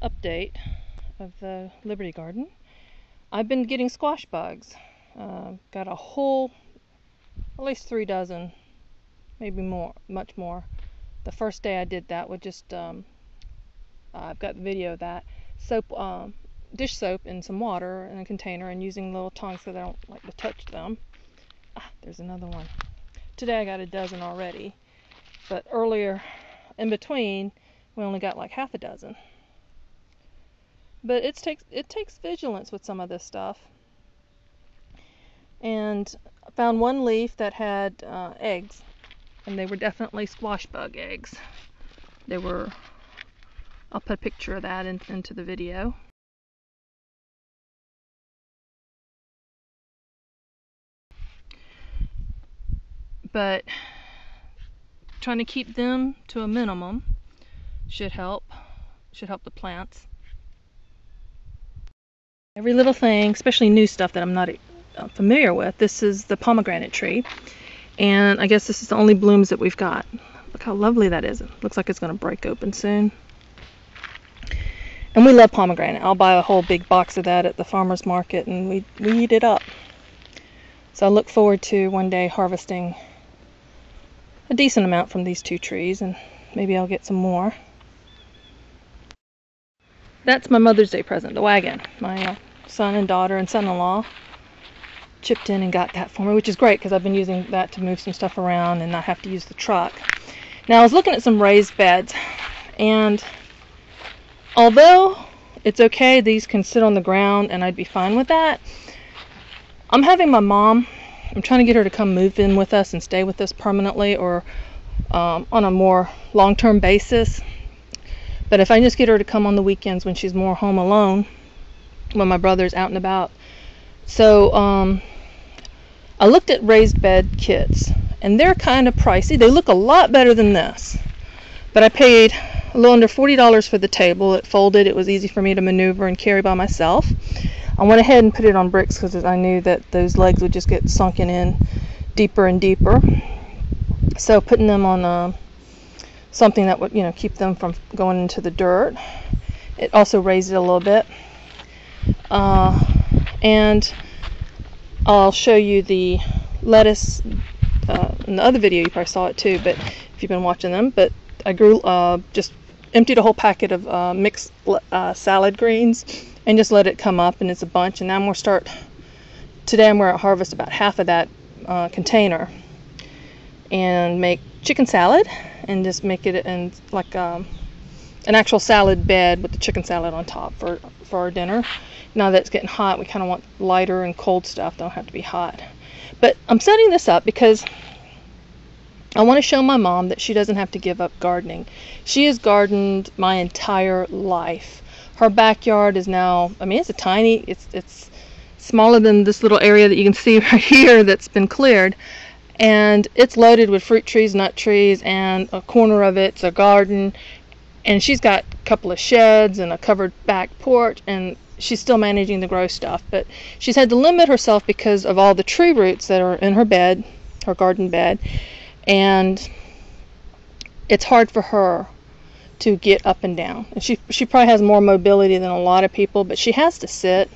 update of the Liberty Garden. I've been getting squash bugs. Got a whole, at least 3 dozen, maybe more, much more. The first day I did that with just, I've got the video of that, soap, dish soap and some water in a container and using little tongs because I don't like to touch them. There's another one. Today I got a dozen already, but earlier in between we only got like half a dozen. But it takes vigilance with some of this stuff. And I found one leaf that had eggs, and they were definitely squash bug eggs. They were, I'll put a picture of that into the video. But trying to keep them to a minimum should help the plants. Every little thing, especially new stuff that I'm not familiar with. This is the pomegranate tree, and I guess this is the only blooms that we've got. Look how lovely that is. It looks like it's going to break open soon. And we love pomegranate. I'll buy a whole big box of that at the farmer's market, and we eat it up. So I look forward to one day harvesting a decent amount from these 2 trees, and maybe I'll get some more. That's my Mother's Day present, the wagon. My son and daughter and son-in-law chipped in and got that for me, which is great because I've been using that to move some stuff around and not have to use the truck. Now I was looking at some raised beds, and although it's okay, these can sit on the ground and I'd be fine with that, I'm having my mom, I'm trying to get her to come move in with us and stay with us permanently, or on a more long-term basis. But if I just get her to come on the weekends when she's more home alone, when my brother's out and about. So I looked at raised bed kits, and they're kind of pricey. They look a lot better than this, but I paid a little under $40 for the table. It folded. It was easy for me to maneuver and carry by myself. I went ahead and put it on bricks because I knew that those legs would just get sunken in deeper and deeper. So putting them on something that would, keep them from going into the dirt. It also raised it a little bit. And I'll show you the lettuce in the other video. You probably saw it too, but if you've been watching them. But I grew, just emptied a whole packet of mixed salad greens and just let it come up, and it's a bunch. And now I'm going to start, today I'm going to harvest about half of that container and make chicken salad, and just make it in like an actual salad bed with the chicken salad on top for our dinner. Now that it's getting hot, we kind of want lighter and cold stuff. Don't have to be hot. But I'm setting this up because I want to show my mom that she doesn't have to give up gardening. She has gardened my entire life. Her backyard is now, it's a tiny, it's smaller than this little area that you can see right here that's been cleared. And it's loaded with fruit trees, nut trees, and a corner of it's a garden. And she's got a couple of sheds and a covered back porch, and she's still managing to grow stuff. But she's had to limit herself because of all the tree roots that are in her bed, her garden bed. And it's hard for her to get up and down. And she probably has more mobility than a lot of people, but she has to sit.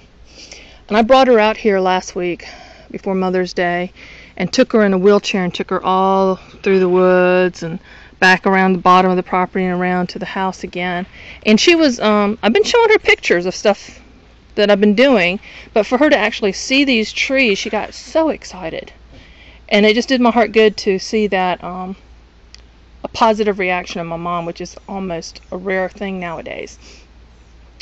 And I brought her out here last week before Mother's Day, and took her in a wheelchair and took her all through the woods and back around the bottom of the property and around to the house again. And she was, I've been showing her pictures of stuff that I've been doing, but for her to actually see these trees, she got so excited. And it just did my heart good to see that, a positive reaction of my mom, which is almost a rare thing nowadays.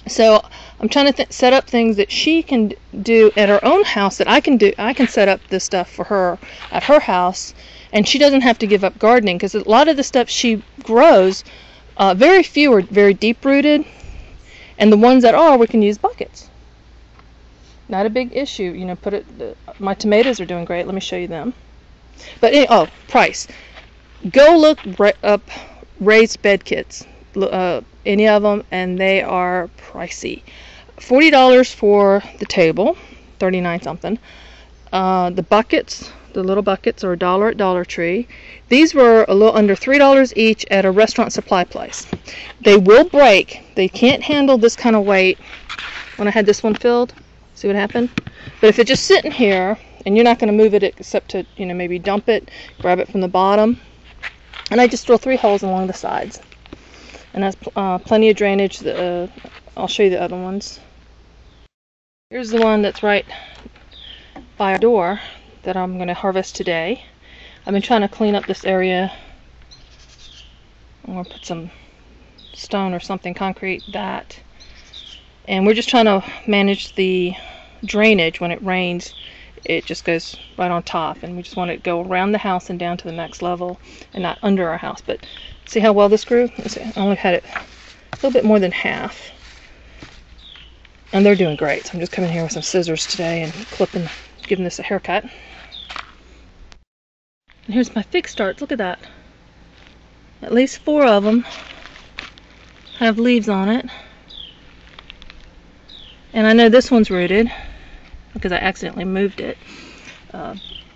So I'm trying to set up things that she can do at her own house that I can do. I can set up this stuff for her at her house, and she doesn't have to give up gardening, because a lot of the stuff she grows, very few are very deep rooted, and the ones that are, we can use buckets. Not a big issue. My tomatoes are doing great. Let me show you them. But price. Go look up raised bed kits. Any of them, and they are pricey. $40 for the table, 39 something. The buckets, The little buckets are $1 at Dollar Tree. These were a little under $3 each at a restaurant supply place. They will break. They can't handle this kind of weight. When I had this one filled, see what happened? But if it's just sitting here and you're not going to move it except to, you know, maybe dump it, grab it from the bottom. And I just drill 3 holes along the sides. And that's plenty of drainage. I'll show you the other ones. Here's the one that's right by our door that I'm going to harvest today. I've been trying to clean up this area. I'm going to put some stone or something, concrete, that. And we're just trying to manage the drainage. When it rains, it just goes right on top. And we just want it to go around the house and down to the next level and not under our house. But see how well this grew? I only had it a little bit more than half. And they're doing great. So I'm just coming here with some scissors today and clipping, giving this a haircut. And here's my fig starts. Look at that. At least 4 of them have leaves on it. And I know this one's rooted because I accidentally moved it.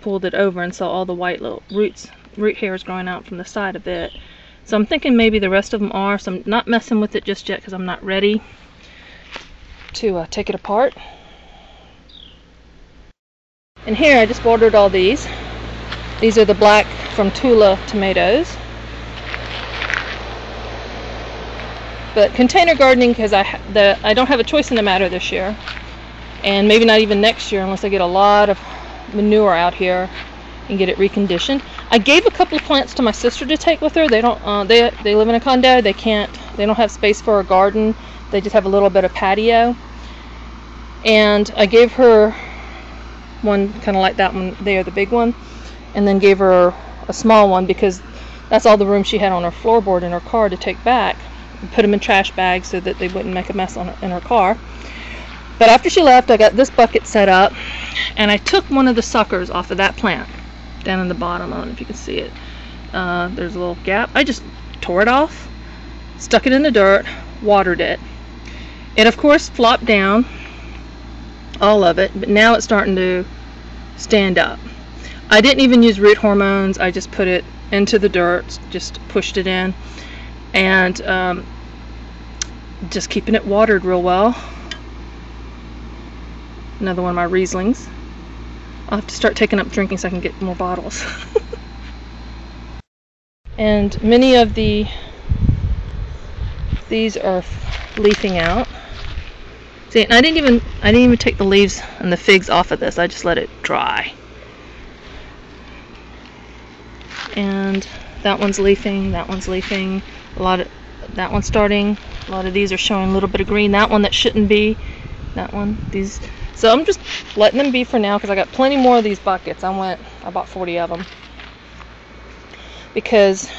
Pulled it over and saw all the white little root hairs growing out from the side of it. So I'm thinking maybe the rest of them are. So I'm not messing with it just yet because I'm not ready to take it apart. And here I just watered all these. These are the black from Tula tomatoes. But container gardening, because I don't have a choice in the matter this year, and maybe not even next year unless I get a lot of manure out here and get it reconditioned. I gave a couple of plants to my sister to take with her. They don't. They live in a condo. They don't have space for a garden. They just have a little bit of patio. And I gave her one kind of like that one there, the big one, and then gave her a small one because that's all the room she had on her floorboard in her car to take back. And put them in trash bags so that they wouldn't make a mess in her car. But after she left, I got this bucket set up, and I took one of the suckers off of that plant down in the bottom. I don't know if you can see it. There's a little gap. I just tore it off, stuck it in the dirt, watered it. It of course flopped down, all of it, but now it's starting to stand up. I didn't even use root hormones. I just put it into the dirt, just pushed it in, and just keeping it watered real well. Another one of my Rieslings. I'll have to start taking up drinking so I can get more bottles. And many of these are leafing out. See, and I didn't even take the leaves and the figs off of this. I just let it dry. And that one's leafing, that one's leafing. That one's starting. A lot of these are showing a little bit of green. That one that shouldn't be. That one. These. So I'm just letting them be for now because I got plenty more of these buckets. I bought 40 of them because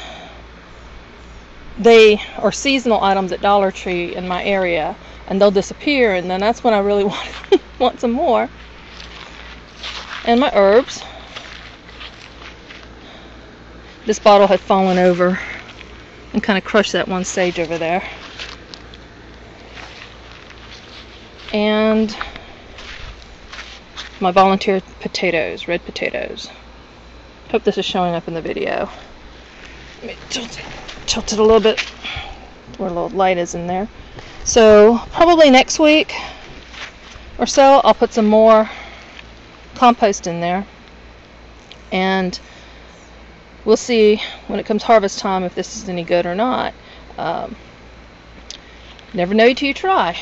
they are seasonal items at Dollar Tree in my area, and they'll disappear, and then that's when I really want some more. And my herbs. This bottle had fallen over and kind of crushed that one sage over there. And my volunteer potatoes, red potatoes. Hope this is showing up in the video. Let me tilt it a little bit where a little light is in there. So probably next week or so I'll put some more compost in there, and we'll see when it comes harvest time if this is any good or not. Never know till you try.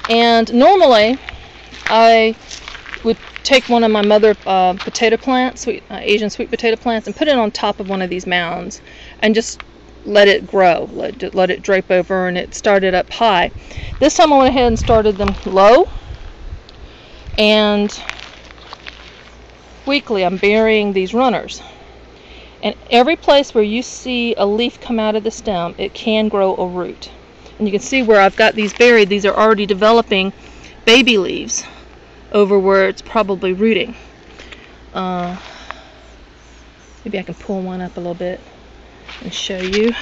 And normally I would take one of my mother potato plants, Asian sweet potato plants, and put it on top of one of these mounds and just let it grow, let it drape over, and it started up high. This time I went ahead and started them low, and weekly I'm burying these runners. And every place where you see a leaf come out of the stem, it can grow a root. And you can see where I've got these buried, these are already developing baby leaves over where it's probably rooting. Maybe I can pull one up a little bit and show you.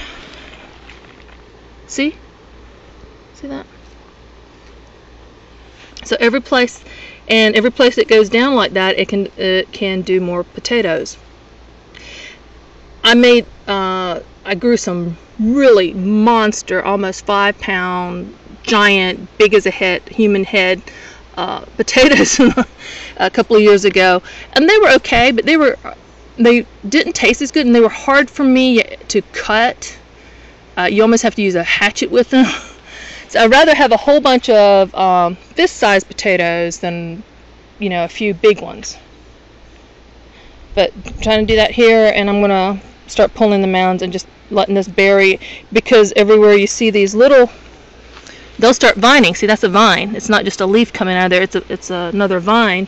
See? See that? So every place and every place it goes down like that, it can do more potatoes. I grew some really monster, almost 5-pound, giant, big as a human head potatoes a couple of years ago, and they were okay, but they didn't taste as good, and they were hard for me to cut. You almost have to use a hatchet with them. So I'd rather have a whole bunch of fist-sized potatoes than, you know, a few big ones. But I'm trying to do that here, and I'm gonna start pulling the mounds and just letting this bury, because everywhere you see these little, they'll start vining. See, that's a vine. It's not just a leaf coming out of there. It's another vine.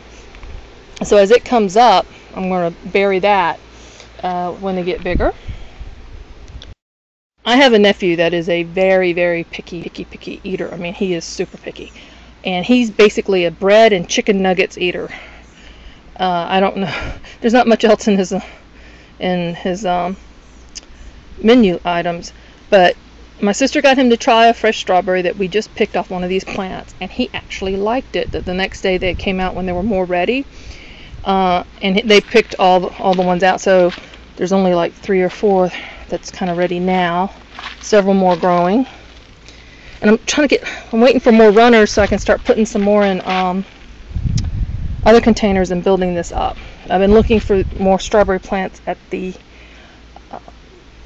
So as it comes up, I'm going to bury that when they get bigger. I have a nephew that is a very, very picky eater. I mean, he is super picky. And he's basically a bread and chicken nuggets eater. I don't know. There's not much else in his menu items. But my sister got him to try a fresh strawberry that we just picked off one of these plants. And he actually liked it. The next day they came out when they were more ready. And they picked all the ones out. So there's only like 3 or 4 that's kind of ready now. Several more growing, and I'm waiting for more runners so I can start putting some more in other containers and building this up. I've been looking for more strawberry plants at the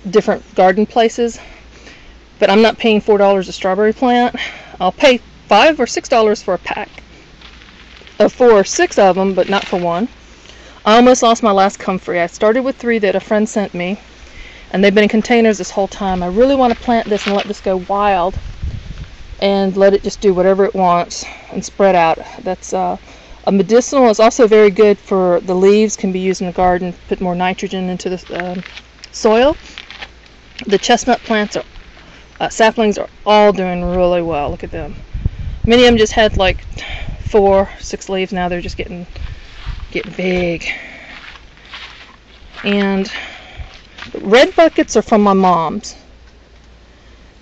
different garden places, but I'm not paying $4 a strawberry plant. I'll pay $5 or $6 for a pack of 4 or 6 of them, but not for one. I almost lost my last comfrey. I started with 3 that a friend sent me, and they've been in containers this whole time. I really want to plant this and let this go wild and let it just do whatever it wants and spread out. That's a medicinal. It's also very good for the leaves, can be used in the garden, put more nitrogen into the soil. The chestnut plants saplings are all doing really well. Look at them. Many of them just had like 4, 6 leaves. Now they're just getting big. And red buckets are from my mom's.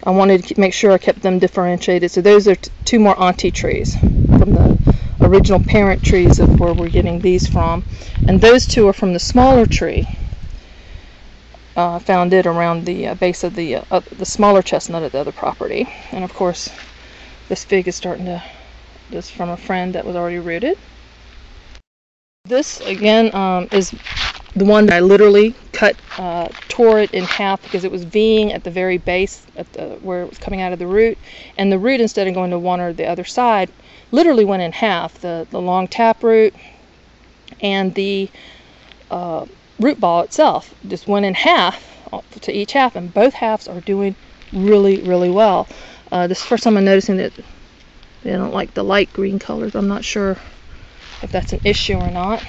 I wanted to make sure I kept them differentiated. So those are 2 more auntie trees from the original parent trees of where we're getting these from. And those 2 are from the smaller tree. Found it around the base of the smaller chestnut at the other property. And of course, this fig is starting to, this from a friend that was already rooted. This again is the one that I literally tore it in half because it was V-ing at the very base, where it was coming out of the root, and the root, instead of going to one or the other side, literally went in half. The long taproot and the root ball itself just went in half to each half, and both halves are doing really, really well. This is the first time I'm noticing that they don't like the light green colors. I'm not sure if that's an issue or not.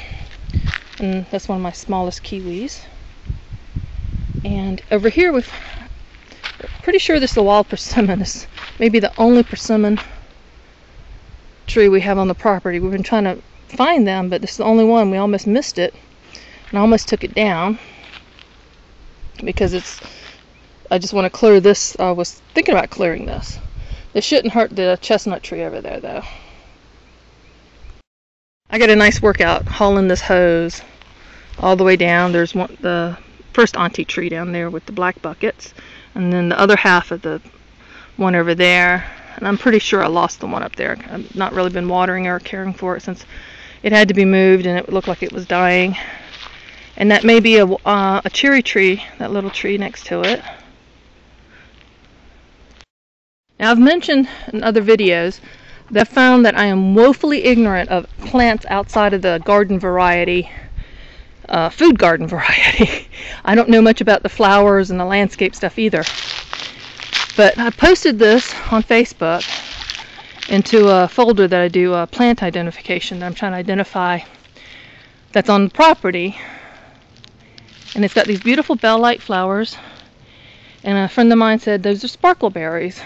And that's one of my smallest kiwis. And over here, we're pretty sure this is the wild persimmon. It's maybe the only persimmon tree we have on the property. We've been trying to find them, but this is the only one. We almost missed it, and I almost took it down because I just want to clear this. I was thinking about clearing this. This shouldn't hurt the chestnut tree over there, though. I got a nice workout hauling this hose all the way down. There's the first auntie tree down there with the black buckets, and then the other half of the one over there. And I'm pretty sure I lost the one up there. I've not really been watering or caring for it since it had to be moved, and it looked like it was dying. And that may be a cherry tree, that little tree next to it. Now, I've mentioned in other videos that I found that I am woefully ignorant of plants outside of the garden variety, food garden variety. I don't know much about the flowers and the landscape stuff either. But I posted this on Facebook into a folder that I do plant identification, that I'm trying to identify that's on the property. And it's got these beautiful bell-like flowers. And a friend of mine said those are sparkleberries.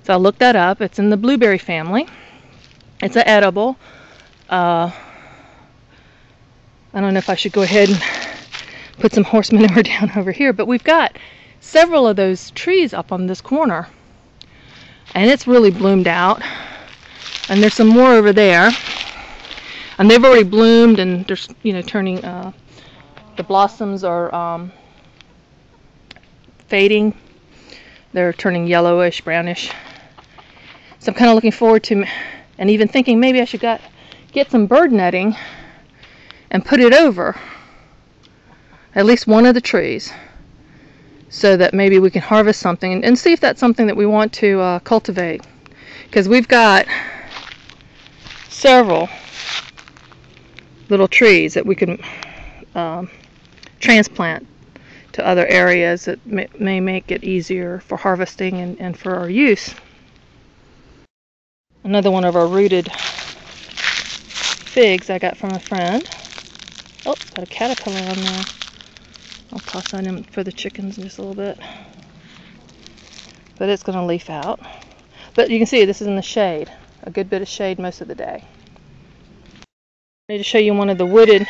So I looked that up. It's in the blueberry family. It's an edible. I don't know if I should go ahead and put some horse manure down over here, but we've got several of those trees up on this corner, and it's really bloomed out. And there's some more over there. And they've already bloomed, and they're, you know, turning, the blossoms are fading. They're turning yellowish, brownish. So I'm kind of looking forward to, and even thinking maybe I should get some bird netting and put it over at least one of the trees, so that maybe we can harvest something and see if that's something that we want to cultivate. Because we've got several little trees that we can transplant to other areas that may make it easier for harvesting and for our use. Another one of our rooted figs I got from a friend. Oh, got a caterpillar on there. I'll toss that in for the chickens in just a little bit. But it's going to leaf out. But you can see this is in the shade. A good bit of shade most of the day. I need to show you one of the wooded.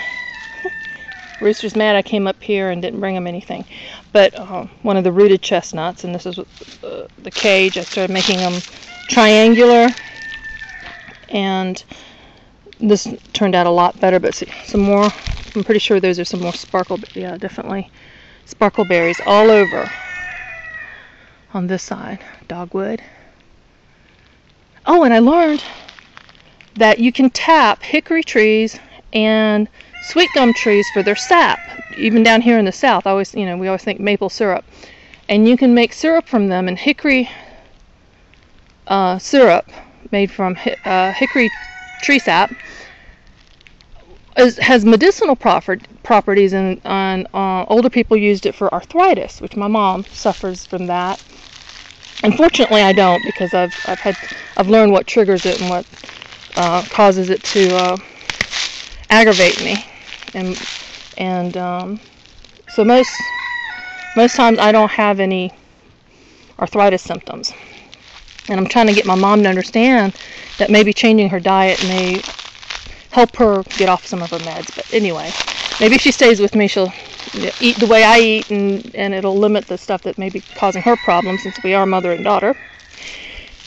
Rooster's mad I came up here and didn't bring him anything. But one of the rooted chestnuts, and this is the cage. I started making them triangular, and this turned out a lot better. But see, some more. I'm pretty sure those are some more sparkle. Yeah, definitely sparkle berries all over on this side. Dogwood. Oh, and I learned that you can tap hickory trees and sweet gum trees for their sap. Even down here in the South, we always think maple syrup, and you can make syrup from them. And hickory syrup made from hickory tree sap has medicinal properties, and older people used it for arthritis, which my mom suffers from that. Unfortunately, I don't, because I've learned what triggers it and what causes it to aggravate me, and so most times I don't have any arthritis symptoms, and I'm trying to get my mom to understand that maybe changing her diet may help her get off some of her meds. But anyway, maybe if she stays with me, she'll eat the way I eat, and it'll limit the stuff that may be causing her problems, since we are mother and daughter.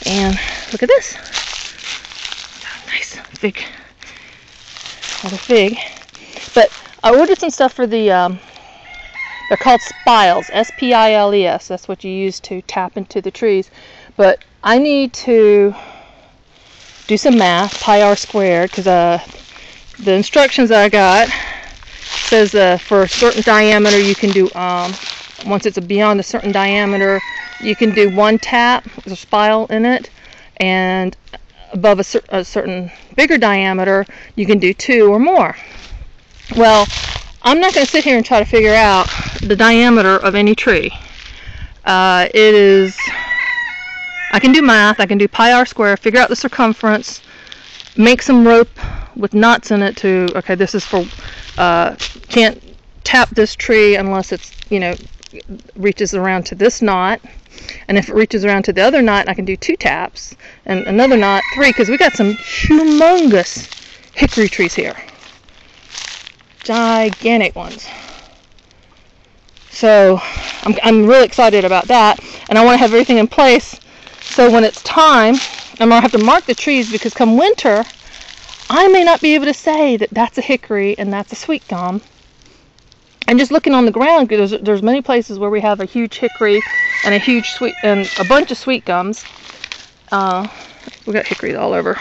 And look at this. Nice big another fig. But I ordered some stuff for the they're called spiles, S-P-I-L-E-S. That's what you use to tap into the trees. But I need to do some math, pi r squared, because the instructions that I got says for a certain diameter you can do, once it's beyond a certain diameter, you can do one tap with a spile in it, and above a certain bigger diameter you can do two or more. Well, I'm not going to sit here and try to figure out the diameter of any tree. I can do math, I can do pi r squared, figure out the circumference, make some rope with knots in it to, okay, this is for, can't tap this tree unless it's, reaches around to this knot. And if it reaches around to the other knot, I can do 2 taps, and another knot, 3, because we got some humongous hickory trees here. Gigantic ones. So I'm really excited about that, and I want to have everything in place so when it's time, I'm going to have to mark the trees, because come winter, I may not be able to say that that's a hickory and that's a sweet gum. And just looking on the ground, because there's many places where we have a huge hickory and a bunch of sweet gums. We got hickories all over.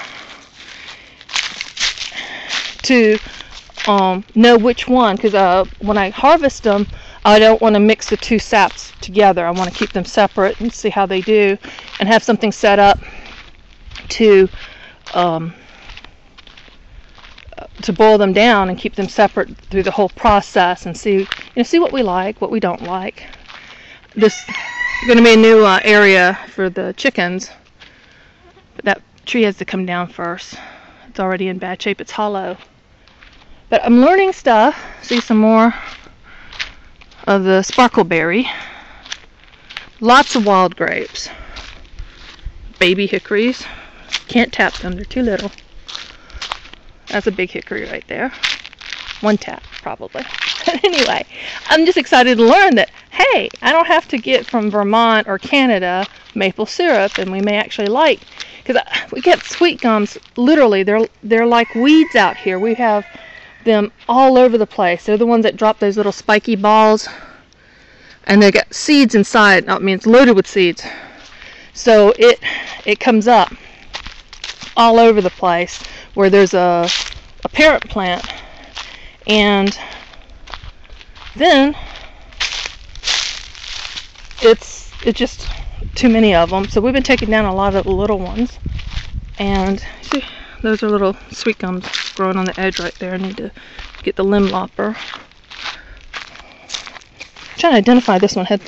To know which one, because when I harvest them, I don't want to mix the 2 saps together. I want to keep them separate and see how they do, and have something set up to boil them down and keep them separate through the whole process, and see what we like, what we don't like. This is going to be a new area for the chickens, but that tree has to come down first. It's already in bad shape. It's hollow. But I'm learning stuff. See some more of the sparkleberry. Lots of wild grapes. Baby hickories. Can't tap them, they're too little. That's a big hickory right there. 1 tap, probably. But anyway, I'm just excited to learn that, hey, I don't have to get from Vermont or Canada maple syrup, and we may actually like, because we get sweet gums. Literally, they're like weeds out here. We have them all over the place. They're the ones that drop those little spiky balls, and they got seeds inside. I mean, it's loaded with seeds. So it comes up all over the place where there's a parent plant, and then it's just too many of them. So we've been taking down a lot of the little ones, and see, those are little sweet gums growing on the edge right there. I need to get the limb lopper. I'm trying to identify this one. Had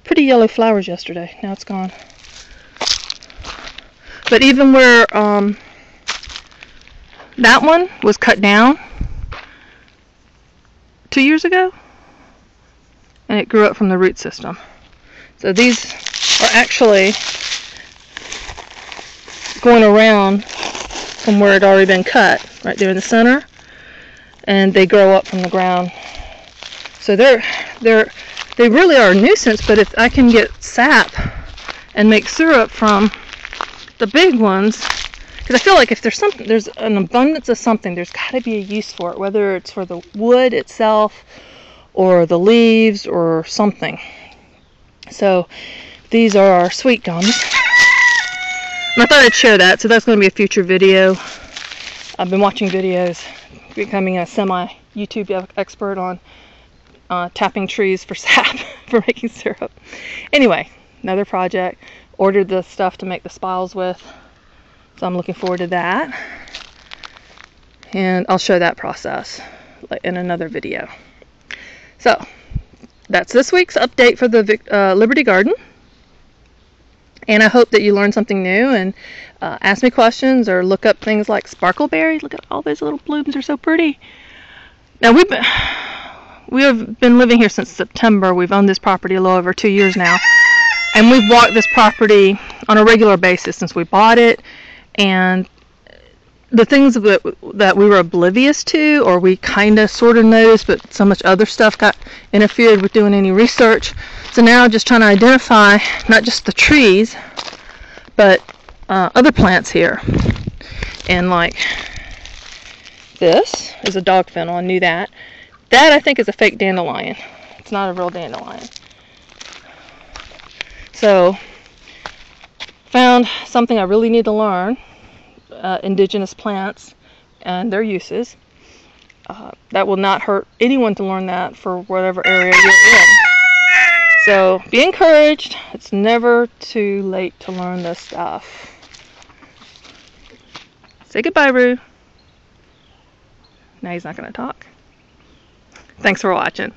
pretty yellow flowers yesterday. Now it's gone. But even where that one was cut down 2 years ago, and it grew up from the root system. So these are actually going around from where it had already been cut, right there in the center, and they grow up from the ground. So they really are a nuisance. But if I can get sap and make syrup from the big ones, because I feel like if there's an abundance of something, there's got to be a use for it, whether it's for the wood itself or the leaves or something. So these are our sweet gums, and I thought I'd share that. So that's going to be a future video. I've been watching videos, becoming a semi-YouTube expert on tapping trees for sap for making syrup. Anyway, another project. Ordered the stuff to make the spiles with, so I'm looking forward to that, and I'll show that process in another video. So that's this week's update for the Liberty Garden, and I hope that you learned something new and ask me questions or look up things like sparkleberries. Look at all those little blooms, they're so pretty. Now we have been living here since September. We've owned this property a little over 2 years now. And we've walked this property on a regular basis since we bought it, and the things that we were oblivious to, or we kind of sort of noticed, but so much other stuff got interfered with doing any research. So now just trying to identify not just the trees, but other plants here. And like this is a dog fennel, I knew that. That I think is a fake dandelion. It's not a real dandelion. So, found something I really need to learn, indigenous plants and their uses. That will not hurt anyone to learn that for whatever area you're in. So, be encouraged. It's never too late to learn this stuff. Say goodbye, Roo. Now he's not going to talk. Thanks for watching.